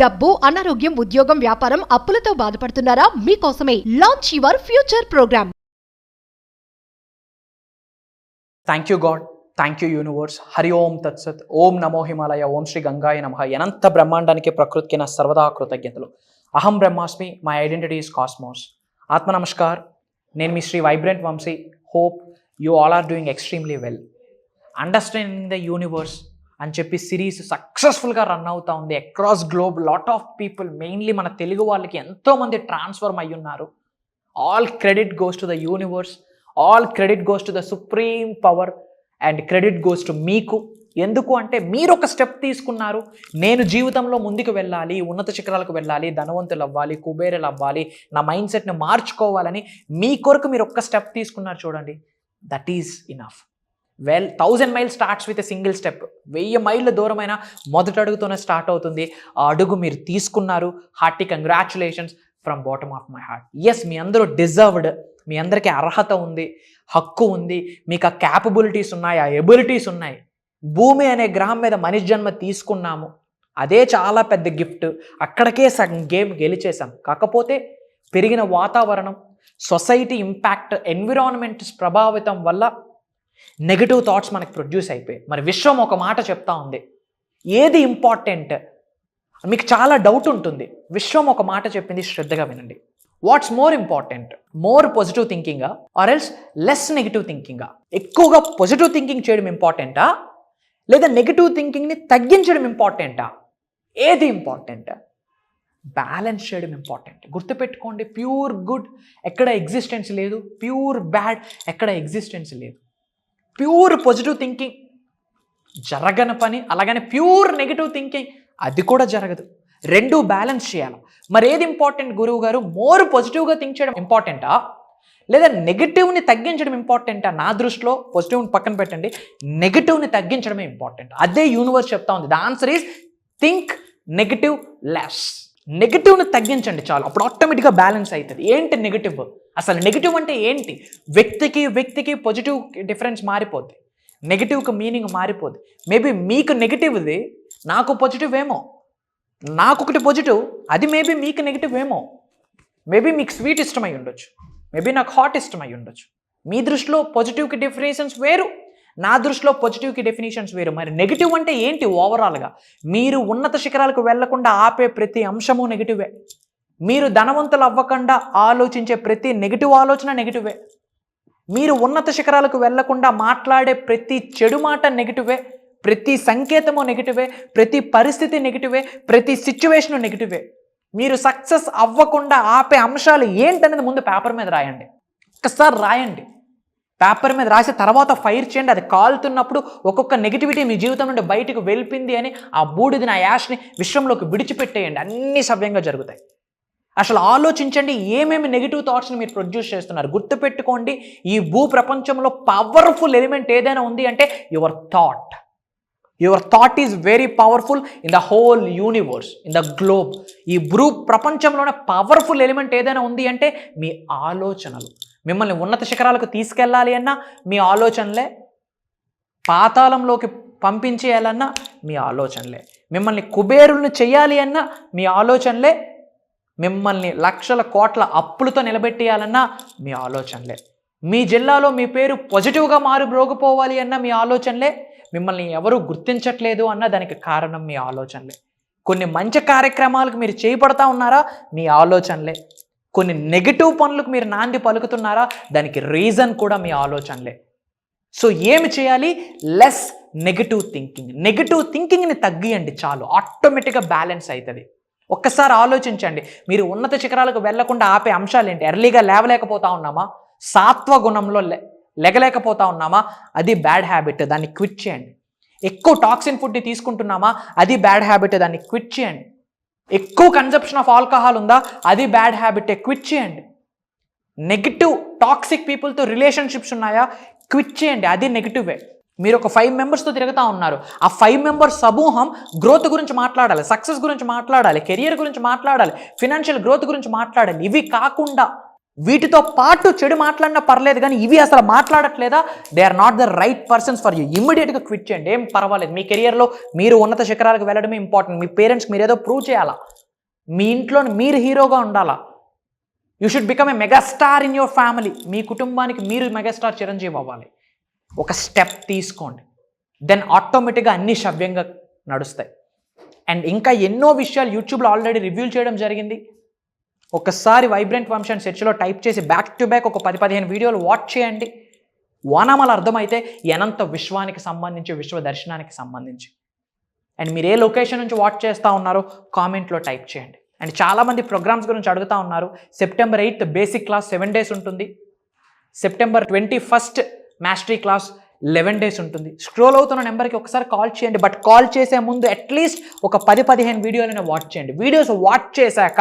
డబ్బు, అనారోగ్యం, ఉద్యోగం, వ్యాపారం, అప్పులతో బాధపడుతున్నారా? మీకోసమే launch your future program. Thank you god, thank you universe. హరి ఓం తత్సత్. ఓం నమో హిమాలయ. ఓం శ్రీ గంగాయ నమః. అనంత బ్రహ్మాండానికి ప్రకృతికి నా సర్వదా కృతజ్ఞతలు. అహం బ్రహ్మాస్మి, మై ఐడెంటిటీ ఈస్ కాస్మోస్. ఆత్మ నమస్కార్. నేను మీ Shri vibrant Vamsi. Hope you all are doing extremely well. Understanding the universe అని చెప్పి సిరీస్ సక్సెస్ఫుల్గా రన్ అవుతూ ఉంది across globe. Lot of people, mainly మన తెలుగు వాళ్ళకి ఎంతోమంది ట్రాన్స్ఫర్మ్ అయ్యి ఉన్నారు. All credit goes to the universe, all credit goes to the supreme power and credit goes to మీకు. ఎందుకు అంటే మీరు ఒక స్టెప్ తీసుకున్నారు. నేను జీవితంలో ముందుకు వెళ్ళాలి, ఉన్నత శిఖరాలకు వెళ్ళాలి, ధనవంతులు అవ్వాలి, కుబేరులు అవ్వాలి, నా మైండ్ సెట్ని మార్చుకోవాలని మీ కొరకు మీరు ఒక్క స్టెప్ తీసుకున్నారు. చూడండి, that is enough. 1000 miles starts with a single step. 1000 మైళ్ళ దూరమైన మొదటి అడుగుతోనే స్టార్ట్ అవుతుంది. ఆ అడుగు మీరు తీసుకున్నారు. Hearty congratulations from bottom of my heart. Yes, మీ అందరూ డిజర్వ్డ్. మీ అందరికీ అర్హత ఉంది, హక్కు ఉంది, మీకు ఆ క్యాపబిలిటీస్ ఉన్నాయి, ఆ ఎబిలిటీస్ ఉన్నాయి. భూమి అనే గ్రహం మీద మనిషి జన్మ తీసుకున్నాము, అదే చాలా పెద్ద గిఫ్ట్. అక్కడికే సగం గేమ్ గెలిచేసాం. కాకపోతే పెరిగిన వాతావరణం, సొసైటీ ఇంపాక్ట్, ఎన్విరాన్మెంట్ ప్రభావితం వల్ల నెగటివ్ థాట్స్ మనకు ప్రొడ్యూస్ అయిపోయాయి. మరి విశ్వం ఒక మాట చెప్తా ఉంది, ఏది ఇంపార్టెంట్? మీకు చాలా డౌట్ ఉంటుంది. విశ్వం ఒక మాట చెప్పింది, శ్రద్ధగా వినండి. What's more important? More positive థింకింగా ఆర్ ఎల్స్ లెస్ నెగిటివ్ థింకింగా? ఎక్కువగా పాజిటివ్ థింకింగ్ చేయడం ఇంపార్టెంటా, లేదా నెగిటివ్ థింకింగ్ని తగ్గించడం ఇంపార్టెంటా? ఏది ఇంపార్టెంట్? బ్యాలెన్స్ చేయడం ఇంపార్టెంట్. గుర్తుపెట్టుకోండి, ప్యూర్ గుడ్ ఎక్కడ ఎగ్జిస్టెన్స్ లేదు, ప్యూర్ బ్యాడ్ ఎక్కడ ఎగ్జిస్టెన్స్ లేదు. ప్యూర్ పాజిటివ్ థింకింగ్ జరగని పని, అలాగని ప్యూర్ నెగిటివ్ థింకింగ్ అది కూడా జరగదు. రెండు బ్యాలెన్స్ చేయాలి. మరి ఏది ఇంపార్టెంట్ గురువు గారు? మోర్ పాజిటివ్గా థింక్ చేయడం ఇంపార్టెంటా, లేదా నెగిటివ్ని తగ్గించడం ఇంపార్టెంటా? నా దృష్టిలో పాజిటివ్ని పక్కన పెట్టండి, నెగిటివ్ని తగ్గించడమే ఇంపార్టెంట్. అదే యూనివర్స్ చెప్తా ఉంది. The answer is think negative less. నెగిటివ్ని తగ్గించండి చాలు, అప్పుడు ఆటోమేటిక్గా బ్యాలెన్స్ అవుతుంది. ఏంటి నెగిటివ్? అసలు నెగిటివ్ అంటే ఏంటి? వ్యక్తికి పాజిటివ్ డిఫరెన్స్ మారిపోద్ది, నెగిటివ్కి మీనింగ్ మారిపోద్ది. మేబీ మీకు నెగిటివ్ది నాకు పాజిటివ్ ఏమో, నాకు ఒకటి పాజిటివ్ అది మేబీ మీకు నెగిటివ్ ఏమో. మేబీ మీకు స్వీట్ ఇష్టమై ఉండొచ్చు, మేబీ నాకు హాట్ ఇష్టమై ఉండొచ్చు. మీ దృష్టిలో పాజిటివ్కి డెఫినేషన్స్ వేరు, నా దృష్టిలో పాజిటివ్కి డెఫినేషన్స్ వేరు. మరి నెగిటివ్ అంటే ఏంటి? ఓవరాల్గా మీరు ఉన్నత శిఖరాలకు వెళ్లకుండా ఆపే ప్రతి అంశము నెగిటివే. మీరు ధనవంతులు అవ్వకుండా ఆలోచించే ప్రతి నెగిటివ్ ఆలోచన నెగిటివే. మీరు ఉన్నత శిఖరాలకు వెళ్లకుండా మాట్లాడే ప్రతి చెడు మాట నెగిటివే. ప్రతి సంకేతము నెగిటివే, ప్రతి పరిస్థితి నెగిటివే, ప్రతి సిచ్యువేషన్ నెగిటివే. మీరు సక్సెస్ అవ్వకుండా ఆపే అంశాలు ఏంటనేది ముందు పేపర్ మీద రాయండి. ఒక్కసారి రాయండి, పేపర్ మీద రాసి తర్వాత ఫైర్ చేయండి. అది కాలుతున్నప్పుడు ఒక్కొక్క నెగిటివిటీ మీ జీవితం నుండి బయటకు వెళ్ళింది అని ఆ బూడిదని, ఆ యాష్ని విశ్వంలోకి విడిచిపెట్టేయండి. అన్నీ సవ్యంగా జరుగుతాయి. అసలు ఆలోచించండి, ఏమేమి నెగిటివ్ థాట్స్ని మీరు ప్రొడ్యూస్ చేస్తున్నారు. గుర్తుపెట్టుకోండి, ఈ భూ ప్రపంచంలో పవర్ఫుల్ ఎలిమెంట్ ఏదైనా ఉంది అంటే your thought. Your thought is very powerful in the whole universe, in the globe. ఈ భూ ప్రపంచంలోనే పవర్ఫుల్ ఎలిమెంట్ ఏదైనా ఉంది అంటే మీ ఆలోచనలు. మిమ్మల్ని ఉన్నత శిఖరాలకు తీసుకెళ్ళాలి అన్నా మీ ఆలోచనలే, పాతాళంలోకి పంపించేయాలన్నా మీ ఆలోచనలే, మిమ్మల్ని కుబేరులను చేయాలి అన్నా మీ ఆలోచనలే, మిమ్మల్ని లక్షల కోట్ల అప్పులతో నిలబెట్టేయాలన్నా మీ ఆలోచనలే, మీ జిల్లాలో మీ పేరు పాజిటివ్గా మారుబ్రోగిపోవాలి అన్న మీ ఆలోచనలే, మిమ్మల్ని ఎవరు గుర్తించట్లేదు అన్న దానికి కారణం మీ ఆలోచనలే. కొన్ని మంచి కార్యక్రమాలకు మీరు చేపడతా ఉన్నారా? మీ ఆలోచనలే. కొన్ని నెగిటివ్ పనులకు మీరు నాంది పలుకుతున్నారా? దానికి రీజన్ కూడా మీ ఆలోచనలే. సో ఏమి చేయాలి? Less negative thinking. నెగిటివ్ థింకింగ్ని తగ్గియండి చాలు, ఆటోమేటిక్గా బ్యాలెన్స్ అవుతుంది. ఒక్కసారి ఆలోచించండి, మీరు ఉన్నత శిఖరాలకు వెళ్లకుండా ఆపే అంశాలు ఏంటి? ఎర్లీగా లేవలేకపోతా ఉన్నామా? సాత్వ గుణంలో లెగలేకపోతా ఉన్నామా? అది బ్యాడ్ హ్యాబిట్, దాన్ని క్విట్ చేయండి. ఎక్కువ టాక్సిన్ ఫుడ్ని తీసుకుంటున్నామా? అది బ్యాడ్ హ్యాబిట్, దాన్ని క్విట్ చేయండి. ఎక్కువ కన్జప్షన్ ఆఫ్ ఆల్కహాల్ ఉందా? అది బ్యాడ్ హ్యాబిట్, క్విట్ చేయండి. నెగిటివ్ టాక్సిక్ పీపుల్తో రిలేషన్షిప్స్ ఉన్నాయా? క్విట్ చేయండి, అది నెగిటివే. మీరు ఒక 5 మెంబర్స్తో తిరుగుతూ ఉన్నారు, ఆ 5 మెంబర్స్ సమూహం గ్రోత్ గురించి మాట్లాడాలి, సక్సెస్ గురించి మాట్లాడాలి, కెరియర్ గురించి మాట్లాడాలి, ఫినాన్షియల్ గ్రోత్ గురించి మాట్లాడాలి. ఇవి కాకుండా వీటితో పాటు చెడు మాట్లాడినా పర్లేదు, కానీ ఇవి అసలు మాట్లాడట్లేదా, they are not the right persons for you. ఇమ్మీడియట్గా క్విట్ చేయండి, ఏం పర్వాలేదు. మీ కెరియర్లో మీరు ఉన్నత శిఖరాలకు వెళ్ళడమే ఇంపార్టెంట్. మీ పేరెంట్స్కి మీరు ఏదో ప్రూవ్ చేయాలా, మీ ఇంట్లో మీరు హీరోగా ఉండాలా. You should become a megastar in your family. మీ కుటుంబానికి మీరు మెగాస్టార్ చిరంజీవి అవ్వాలి. ఒక స్టెప్ తీసుకోండి, దెన్ ఆటోమేటిక్గా అన్ని సవ్యంగా నడుస్తాయి. అండ్ ఇంకా ఎన్నో విషయాలు యూట్యూబ్లో ఆల్రెడీ రివ్యూలు చేయడం జరిగింది. ఒకసారి వైబ్రెంట్ వంశీ అని సెర్చ్లో టైప్ చేసి బ్యాక్ టు బ్యాక్ ఒక 10-15 వీడియోలు వాచ్ చేయండి. వానామాల అర్థమైతే అనంత విశ్వానికి సంబంధించి, విశ్వ దర్శనానికి సంబంధించి. అండ్ మీరు ఏ లొకేషన్ నుంచి వాచ్ చేస్తూ ఉన్నారో కామెంట్లో టైప్ చేయండి. అండ్ చాలామంది ప్రోగ్రామ్స్ గురించి అడుగుతూ ఉన్నారు. September 8th basic class 7 days ఉంటుంది. September 21st mastery class 11 days ఉంటుంది. స్క్రోల్ అవుతున్న నెంబర్కి ఒకసారి కాల్ చేయండి. బట్ కాల్ చేసే ముందు అట్లీస్ట్ ఒక 10-15 వీడియోలైనా వాచ్ చేయండి. వీడియోస్ వాచ్ చేశాక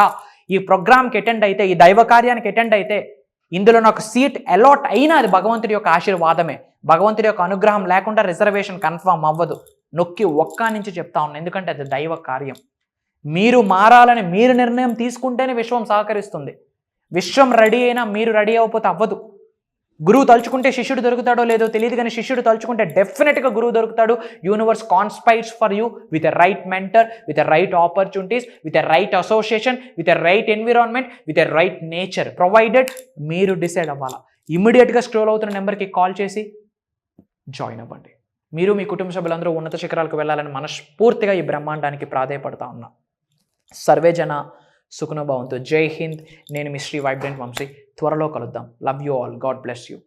ఈ ప్రోగ్రామ్కి అటెండ్ అయితే, ఈ దైవ కార్యానికి అటెండ్ అయితే, ఇందులో నాకు సీట్ అలాట్ అయినా అది భగవంతుడి యొక్క ఆశీర్వాదమే. భగవంతుడి యొక్క అనుగ్రహం లేకుండా రిజర్వేషన్ కన్ఫర్మ్ అవ్వదు. నొక్కి ఒక్క నుంచి చెప్తా ఉన్నాను, ఎందుకంటే అది దైవ కార్యం. మీరు మారాలని మీరు నిర్ణయం తీసుకుంటేనే విశ్వం సహకరిస్తుంది. విశ్వం రెడీ అయినా మీరు రెడీ అవ్వకపోతే అవ్వదు. గురువు తలుచుకుంటే శిష్యుడు దొరుకుతాడో లేదో తెలియదు, కానీ శిష్యుడు తలుచుకుంటే డెఫినెట్గా గురువు దొరుకుతాడు. Universe conspires for you with a right mentor, with a right opportunities, with a right association, with a right environment, with a right nature provided. మీరు డిసైడ్ అవ్వాలా. ఇమ్మీడియట్గా స్క్రోల్ అవుతున్న నెంబర్కి కాల్ చేసి జాయిన్ అవ్వండి. మీరు మీ కుటుంబ సభ్యులందరూ ఉన్నత శిఖరాలకు వెళ్ళాలని మనస్ఫూర్తిగా ఈ బ్రహ్మాండానికి ప్రాధేయపడతా ఉన్నా. సర్వే జన సుఖనో భవంతు. జై హింద్. నేను మీ శ్రీ వైబ్రెంట్ వంశీ. త్వరలో కలుద్దాం. Love you all. God bless you.